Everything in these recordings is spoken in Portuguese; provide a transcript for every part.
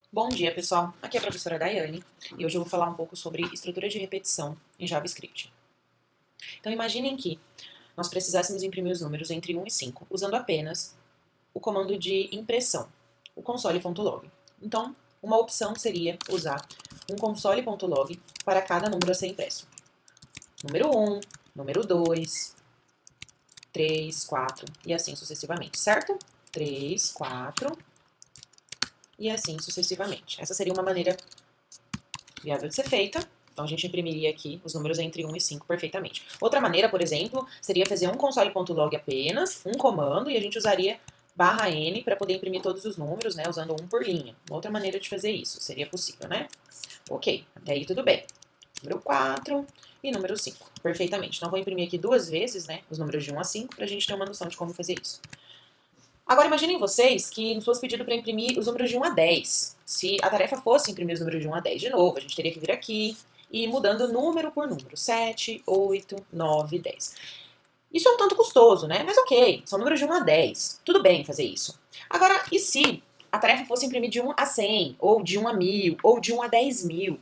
Bom dia, pessoal. Aqui é a professora Daiane e hoje eu vou falar um pouco sobre estrutura de repetição em JavaScript. Então, imaginem que nós precisássemos imprimir os números entre 1 e 5 usando apenas o comando de impressão, o console.log. Então, uma opção seria usar um console.log para cada número a ser impresso. Número 1, número 2, 3, 4 e assim sucessivamente, certo? 3, 4 e assim sucessivamente. Essa seria uma maneira viável de ser feita. Então, a gente imprimiria aqui os números entre 1 e 5 perfeitamente. Outra maneira, por exemplo, seria fazer um console.log apenas, um comando, e a gente usaria /n para poder imprimir todos os números, né, usando um por linha. Uma outra maneira de fazer isso, seria possível, né? Ok, até aí tudo bem. Número 4 e número 5, perfeitamente. Então, vou imprimir aqui duas vezes, né, os números de 1 a 5, para a gente ter uma noção de como fazer isso. Agora, imaginem vocês que nos fosse pedido para imprimir os números de 1 a 10. Se a tarefa fosse imprimir os números de 1 a 10 de novo, a gente teria que vir aqui e ir mudando número por número. 7, 8, 9, 10. Isso é um tanto custoso, né? Mas ok, são números de 1 a 10. Tudo bem fazer isso. Agora, e se a tarefa fosse imprimir de 1 a 100, ou de 1 a 1000, ou de 1 a 10.000?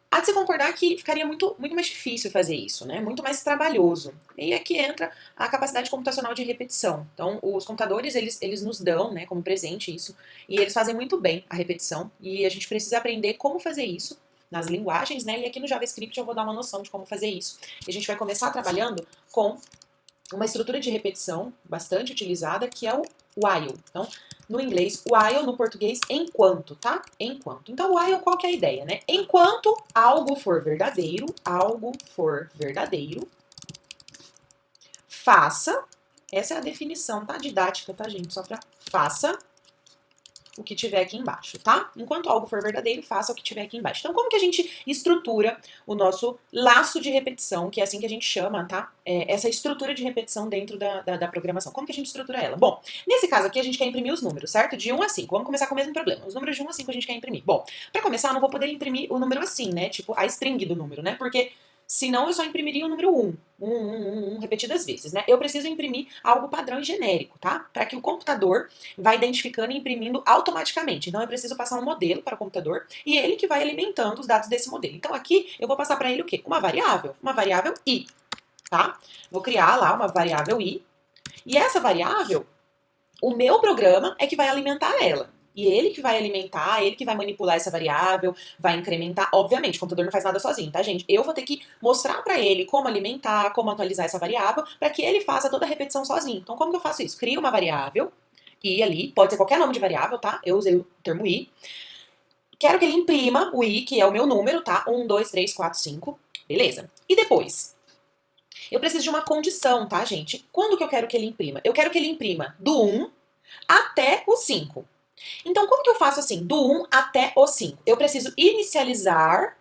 Há de se concordar que ficaria muito mais difícil fazer isso, né? Muito mais trabalhoso. E aqui entra a capacidade computacional de repetição. Então, os computadores, eles nos dão, né, como presente isso, e eles fazem muito bem a repetição, e a gente precisa aprender como fazer isso nas linguagens, né? E aqui no JavaScript eu vou dar uma noção de como fazer isso. E a gente vai começar trabalhando com uma estrutura de repetição bastante utilizada, que é o while. Então, no inglês, while, no português, enquanto, tá? Enquanto. Então, while, qual que é a ideia, né? Enquanto algo for verdadeiro, faça, essa é a definição, tá? Didática, tá, gente? Só pra faça o que tiver aqui embaixo, tá? Enquanto algo for verdadeiro, faça o que tiver aqui embaixo. Então, como que a gente estrutura o nosso laço de repetição, que é assim que a gente chama, tá? Essa estrutura de repetição dentro da programação. Como que a gente estrutura ela? Bom, nesse caso aqui a gente quer imprimir os números, certo? De 1 a 5. Vamos começar com o mesmo problema. Os números de 1 a 5 a gente quer imprimir. Bom, pra começar eu não vou poder imprimir o número assim, né? Tipo, a string do número, né? Porque senão eu só imprimiria o número 1 repetidas vezes, né? Eu preciso imprimir algo padrão e genérico, tá? Para que o computador vá identificando e imprimindo automaticamente. Então eu preciso passar um modelo para o computador e ele que vai alimentando os dados desse modelo. Então aqui eu vou passar para ele o quê? Uma variável i, tá? Vou criar lá uma variável i e essa variável, o meu programa é que vai alimentar ela. E ele que vai alimentar, ele que vai manipular essa variável, vai incrementar. Obviamente, o computador não faz nada sozinho, tá, gente? Eu vou ter que mostrar para ele como alimentar, como atualizar essa variável, para que ele faça toda a repetição sozinho. Então, como que eu faço isso? Crio uma variável, i ali, pode ser qualquer nome de variável, tá? Eu usei o termo i. Quero que ele imprima o i, que é o meu número, tá? 1, 2, 3, 4, 5. Beleza. E depois? Eu preciso de uma condição, tá, gente? Quando que eu quero que ele imprima? Eu quero que ele imprima do 1 até o 5. Então, como que eu faço assim? Do 1 até o 5. Eu preciso inicializar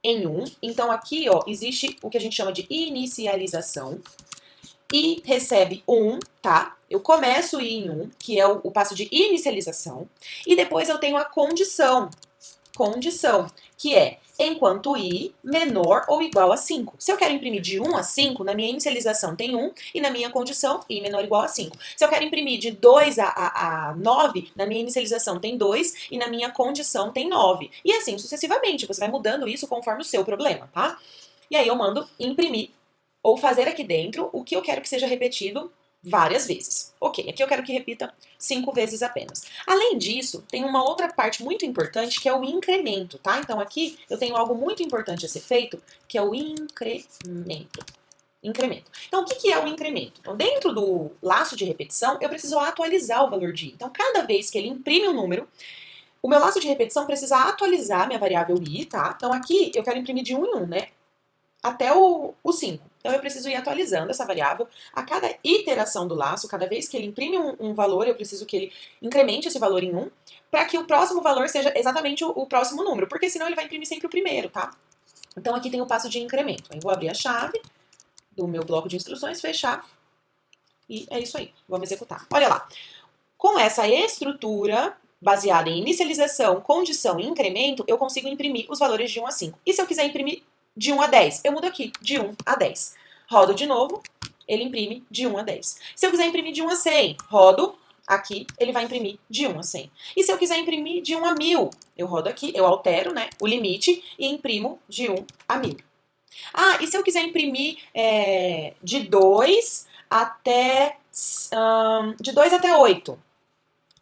em 1. Então, aqui, ó, existe o que a gente chama de inicialização. I recebe 1, tá? Eu começo I em 1, que é o passo de inicialização. E depois eu tenho a condição. Condição, que é enquanto I menor ou igual a 5. Se eu quero imprimir de 1 a 5, na minha inicialização tem 1 e na minha condição I menor ou igual a 5. Se eu quero imprimir de 2 a 9, na minha inicialização tem 2 e na minha condição tem 9. E assim sucessivamente, você vai mudando isso conforme o seu problema, tá? E aí eu mando imprimir ou fazer aqui dentro o que eu quero que seja repetido várias vezes. Ok, aqui eu quero que repita 5 vezes apenas. Além disso, tem uma outra parte muito importante que é o incremento, tá? Então aqui eu tenho algo muito importante a ser feito, que é o incremento. Incremento. Então, o que é o incremento? Então, dentro do laço de repetição, eu preciso atualizar o valor de i. Então, cada vez que ele imprime um número, o meu laço de repetição precisa atualizar minha variável i, tá? Então, aqui eu quero imprimir de 1 em 1, né? Até o 5. Então eu preciso ir atualizando essa variável a cada iteração do laço, cada vez que ele imprime um valor, eu preciso que ele incremente esse valor em 1, para que o próximo valor seja exatamente o próximo número, porque senão ele vai imprimir sempre o primeiro, tá? Então aqui tem o passo de incremento. Eu vou abrir a chave do meu bloco de instruções, fechar, e é isso aí. Vamos executar. Olha lá. Com essa estrutura baseada em inicialização, condição e incremento, eu consigo imprimir os valores de 1 a 5. E se eu quiser imprimir de 1 a 10, eu mudo aqui, de 1 a 10. Rodo de novo, ele imprime de 1 a 10. Se eu quiser imprimir de 1 a 100, rodo, aqui ele vai imprimir de 1 a 100. E se eu quiser imprimir de 1 a 1000, eu rodo aqui, eu altero, né, o limite e imprimo de 1 a 1000. Ah, e se eu quiser imprimir de 2 até 8?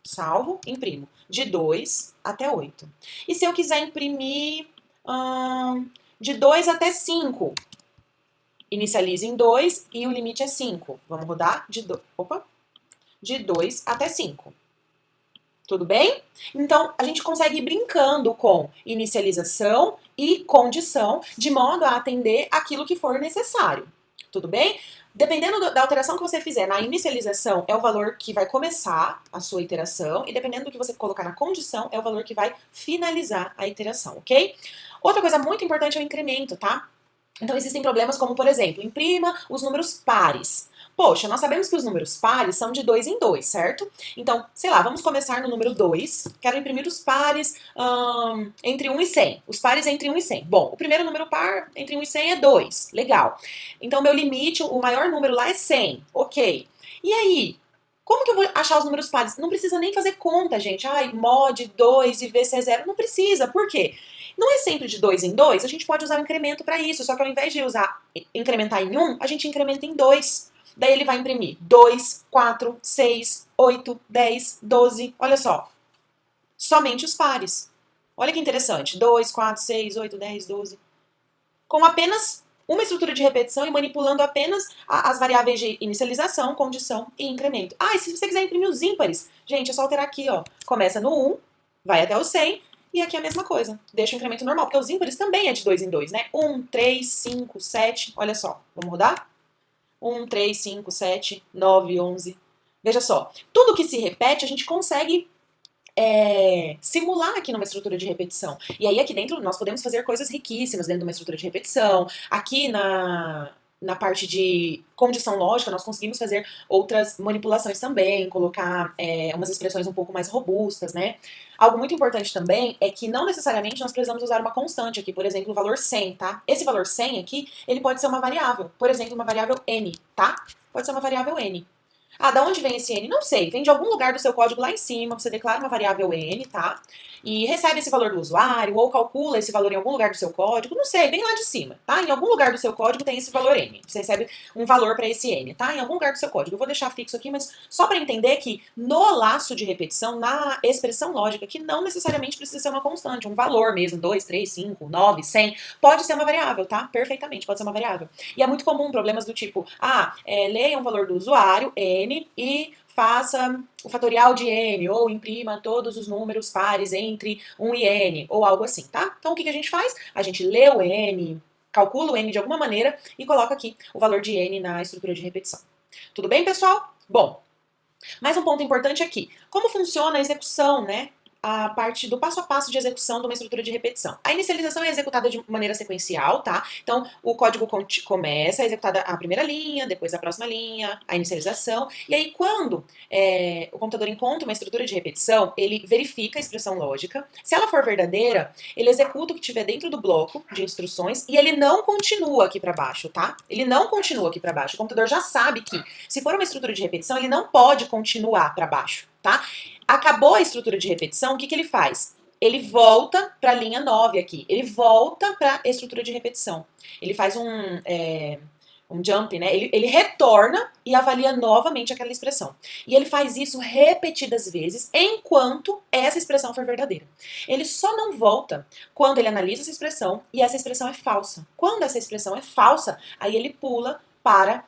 Salvo, imprimo. De 2 até 8. E se eu quiser imprimir de 2 até 5? Inicializo em 2 e o limite é 5. Vamos rodar de 2 até 5. Tudo bem? Então, a gente consegue ir brincando com inicialização e condição, de modo a atender aquilo que for necessário. Tudo bem? Dependendo da alteração que você fizer na inicialização, é o valor que vai começar a sua iteração, e dependendo do que você colocar na condição, é o valor que vai finalizar a iteração, ok? Outra coisa muito importante é o incremento, tá? Então, existem problemas como, por exemplo, imprima os números pares. Poxa, nós sabemos que os números pares são de 2 em 2, certo? Então, sei lá, vamos começar no número 2. Quero imprimir os pares entre 1 e 100. Os pares entre 1 e 100. Bom, o primeiro número par entre 1 e 100 é 2. Legal. Então, meu limite, o maior número lá é 100. Ok. E aí? Como que eu vou achar os números pares? Não precisa nem fazer conta, gente. Ai, mod 2 e V se é 0. Não precisa. Por quê? Não é sempre de 2 em 2, a gente pode usar o incremento para isso. Só que ao invés de incrementar em 1, a gente incrementa em 2. Daí ele vai imprimir 2, 4, 6, 8, 10, 12. Olha só. Somente os pares. Olha que interessante. 2, 4, 6, 8, 10, 12. Com apenas uma estrutura de repetição e manipulando apenas as variáveis de inicialização, condição e incremento. Ah, e se você quiser imprimir os ímpares, gente, é só alterar aqui, ó. Começa no 1, vai até o 100, e aqui é a mesma coisa. Deixa o incremento normal, porque os ímpares também é de 2 em 2, né? 1, 3, 5, 7, olha só. Vamos rodar? 1, 3, 5, 7, 9, 11. Veja só, tudo que se repete a gente consegue simular aqui numa estrutura de repetição. E aí aqui dentro nós podemos fazer coisas riquíssimas dentro de uma estrutura de repetição. Aqui na parte de condição lógica, nós conseguimos fazer outras manipulações também, colocar umas expressões um pouco mais robustas, né? Algo muito importante também é que não necessariamente nós precisamos usar uma constante aqui, por exemplo, o valor 100, tá? Esse valor 100 aqui, ele pode ser uma variável, por exemplo, uma variável n, tá? Pode ser uma variável n. Ah, da onde vem esse n? Não sei. Vem de algum lugar do seu código lá em cima, você declara uma variável n, tá? E recebe esse valor do usuário, ou calcula esse valor em algum lugar do seu código, não sei, vem lá de cima, tá? Em algum lugar do seu código tem esse valor n. Você recebe um valor para esse n, tá? Em algum lugar do seu código. Eu vou deixar fixo aqui, mas só para entender que no laço de repetição, na expressão lógica, que não necessariamente precisa ser uma constante, um valor mesmo, 2, 3, 5, 9, 100, pode ser uma variável, tá? Perfeitamente, pode ser uma variável. E é muito comum problemas do tipo, leia um valor do usuário, n, e faça o fatorial de n, ou imprima todos os números pares entre 1 e n, ou algo assim, tá? Então o que a gente faz? A gente lê o n, calcula o n de alguma maneira e coloca aqui o valor de n na estrutura de repetição. Tudo bem, pessoal? Bom, mais um ponto importante aqui. Como funciona a execução, né? A parte do passo a passo de execução de uma estrutura de repetição. A inicialização é executada de maneira sequencial, tá? Então, o código começa a executar a primeira linha, depois a próxima linha, a inicialização. E aí, quando o computador encontra uma estrutura de repetição, ele verifica a expressão lógica. Se ela for verdadeira, ele executa o que tiver dentro do bloco de instruções e ele não continua aqui para baixo, tá? Ele não continua aqui para baixo. O computador já sabe que, se for uma estrutura de repetição, ele não pode continuar para baixo, tá? Acabou a estrutura de repetição, o que ele faz? Ele volta para a linha 9 aqui. Ele volta para a estrutura de repetição. Ele faz um jump, né? Ele retorna e avalia novamente aquela expressão. E ele faz isso repetidas vezes enquanto essa expressão for verdadeira. Ele só não volta quando ele analisa essa expressão e essa expressão é falsa. Quando essa expressão é falsa, aí ele pula para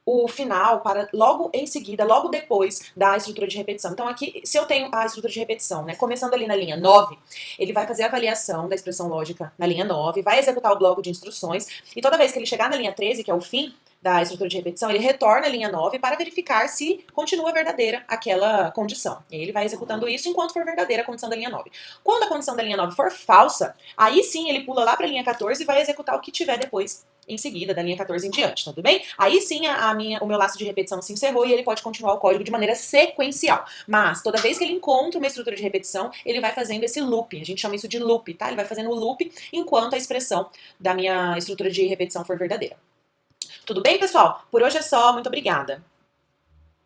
o final, para logo em seguida, logo depois da estrutura de repetição. Então aqui, se eu tenho a estrutura de repetição, né, começando ali na linha 9, ele vai fazer a avaliação da expressão lógica na linha 9, vai executar o bloco de instruções, e toda vez que ele chegar na linha 13, que é o fim da estrutura de repetição, ele retorna à linha 9 para verificar se continua verdadeira aquela condição. E ele vai executando isso enquanto for verdadeira a condição da linha 9. Quando a condição da linha 9 for falsa, aí sim ele pula lá para a linha 14 e vai executar o que tiver depois em seguida, da linha 14 em diante, tudo bem? Aí sim o meu laço de repetição se encerrou e ele pode continuar o código de maneira sequencial. Mas toda vez que ele encontra uma estrutura de repetição, ele vai fazendo esse loop. A gente chama isso de loop, tá? Ele vai fazendo o loop enquanto a expressão da minha estrutura de repetição for verdadeira. Tudo bem, pessoal? Por hoje é só. Muito obrigada.